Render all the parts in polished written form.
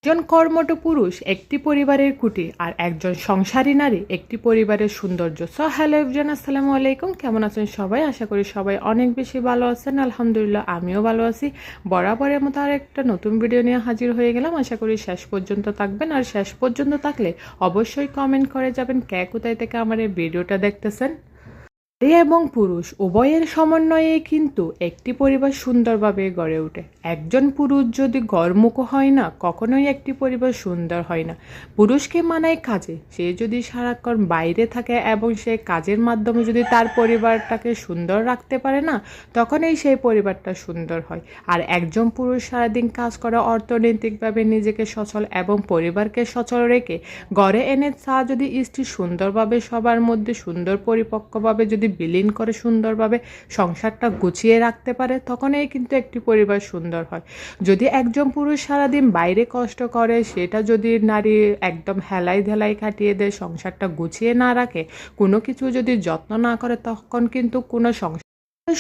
একজন কর্মঠ পুরুষ একটি পরিবারের খুঁটি আর একজন সংসারী নারী একটি পরিবারের সৌন্দর্য। হ্যালো এভরিওয়ান, আসসালামু আলাইকুম। কেমন আছেন সবাই? আশা করি সবাই অনেক বেশি ভালো আছেন। আলহামদুলিল্লাহ আমিও ভালো আছি। বরাবরের মতো আর একটা নতুন ভিডিও নিয়ে হাজির হয়ে গেলাম। আশা করি শেষ পর্যন্ত থাকবেন, আর শেষ পর্যন্ত থাকলে অবশ্যই কমেন্ট করে যাবেন কে কোথায় থেকে আমার এই ভিডিওটা দেখতেছেন। নারী এবং পুরুষ উভয়ের সমন্বয়ে কিন্তু একটি পরিবার সুন্দরভাবে গড়ে ওঠে। একজন পুরুষ যদি গড়মুখ হয় না, কখনোই একটি পরিবার সুন্দর হয় না। পুরুষকে মানায় কাজে, সে যদি সারাক্ষণ বাইরে থাকে এবং সে কাজের মাধ্যমে যদি তার পরিবারটাকে সুন্দর রাখতে পারে না, তখনই সেই পরিবারটা সুন্দর হয়। আর একজন পুরুষ সারাদিন কাজ করে অর্থনৈতিকভাবে নিজেকে সচল এবং পরিবারকে সচল রেখে গড়ে এনে তা যদি স্ত্রী সুন্দরভাবে সবার মধ্যে সুন্দর পরিপক্কভাবে যদি বিলীন করে সুন্দরভাবে সংসারটা গুছিয়ে রাখতে পারে, তখনই কিন্তু একটি পরিবার সুন্দর হয়। যদি একজন পুরুষ সারাদিন বাইরে কষ্ট করে, সেটা যদি নারী একদম হেলাই ধেলাই কাটিয়ে দেয়, সংসারটা গুছিয়ে না রাখে, কোনো কিছু যদি যত্ন না করে, তখন কিন্তু কোনো সংসার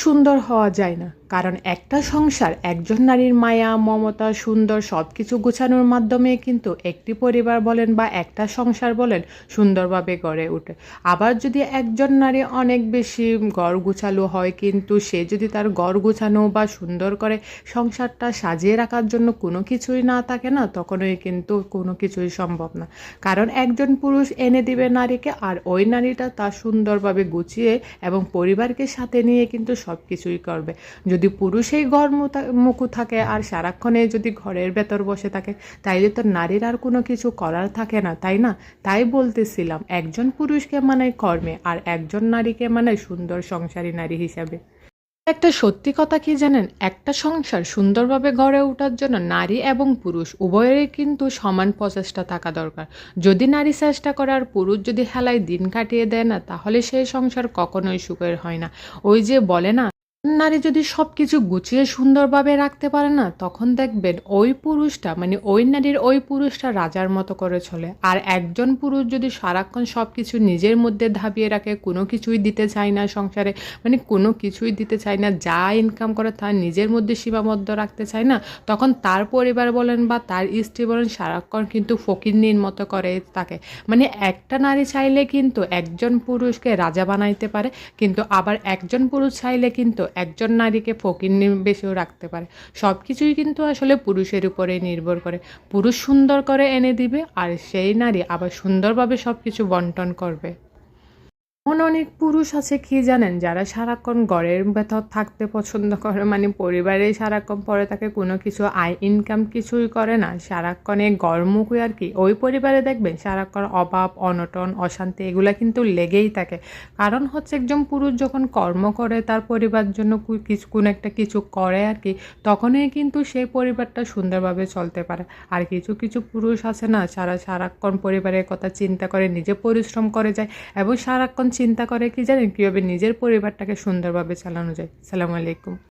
সুন্দর হওয়া যায় না। কারণ একটা সংসার একজন নারীর মায়া মমতা সুন্দর সব কিছু গোছানোর মাধ্যমে কিন্তু একটি পরিবার বলেন বা একটা সংসার বলেন সুন্দরভাবে গড়ে ওঠে। আবার যদি একজন নারী অনেক বেশি গড় গোছালো হয়, কিন্তু সে যদি তার গড় গোছানো বা সুন্দর করে সংসারটা সাজিয়ে রাখার জন্য কোনো কিছুই না থাকে না, তখনই কিন্তু কোনো কিছুই সম্ভব না। কারণ একজন পুরুষ এনে দিবে নারীকে, আর ওই নারীটা তার সুন্দরভাবে গুছিয়ে এবং পরিবারকে সাথে নিয়ে কিন্তু সব কিছুই করবে। যদি পুরুষেই মুখু থাকে আর সারাক্ষণে যদি ঘরের ভেতর বসে থাকে, তাইলে তো নারীর আর কোনো কিছু করার থাকে না, তাই না? তাই বলতেছিলাম, একজন পুরুষকে মানায় কর্মে আর একজন নারীকে মানায় সুন্দর সংসারী নারী হিসাবে। একটা সত্যি কথা কি জানেন, একটা সংসার সুন্দরভাবে গড়ে ওঠার জন্য নারী এবং পুরুষ উভয়েরই কিন্তু সমান প্রচেষ্টা থাকা দরকার। যদি নারী চেষ্টা করে আর পুরুষ যদি হেলায় দিন কাটিয়ে দেয় না, তাহলে সেই সংসার কখনোই সুখের হয় না। ওই যে বলে না, নারী যদি সব কিছু গুছিয়ে সুন্দরভাবে রাখতে পারে না, তখন দেখবেন ওই পুরুষটা মানে ওই নারীর ওই পুরুষটা রাজার মতো করে চলে। আর একজন পুরুষ যদি সারাক্ষণ সব কিছু নিজের মধ্যে ধাবিয়ে রাখে, কোনো কিছুই দিতে চায় না সংসারে, মানে কোনো কিছুই দিতে চায় না, যা ইনকাম করে তা নিজের মধ্যে সীমাবদ্ধ রাখতে চায় না, তখন তার পরিবার বলেন বা তার স্ত্রী বলেন সারাক্ষণ কিন্তু ফকিন্নির মতো করে থাকে। মানে একটা নারী চাইলে কিন্তু একজন পুরুষকে রাজা বানাইতে পারে, কিন্তু আবার একজন পুরুষ চাইলে কিন্তু একজন নারীকে ফকিন্নি বেশিও রাখতে পারে। সব কিছুই কিন্তু আসলে পুরুষের উপরে নির্ভর করে। পুরুষ সুন্দর করে এনে দিবে, আর সেই নারী আবার সুন্দরভাবে সব কিছু বন্টন করবে। এমন অনেক পুরুষ আছে কি জানেন, যারা সারাক্ষণ ঘরের ভেতর থাকতে পছন্দ করে, মানে পরিবারে সারাক্ষণ পরে থাকে, কোনো কিছু আয় ইনকাম কিছুই করে না, সারাক্ষণে গড়মুখী আর কি। ওই পরিবারে দেখবেন সারাক্ষণ অভাব অনটন অশান্তি এগুলা কিন্তু লেগেই থাকে। কারণ হচ্ছে একজন পুরুষ যখন কর্ম করে তার পরিবার জন্য কোনো একটা কিছু করে আর কি, তখনই কিন্তু সেই পরিবারটা সুন্দরভাবে চলতে পারে। আর কিছু কিছু পুরুষ আছে না, সারাক্ষণ পরিবারের কথা চিন্তা করে, নিজে পরিশ্রম করে যায় এবং সারাক্ষণ চিন্তা করে কি জানেন, কীভাবে নিজের পরিবারটাকে সুন্দরভাবে চালানো যায়। আসসালামু আলাইকুম।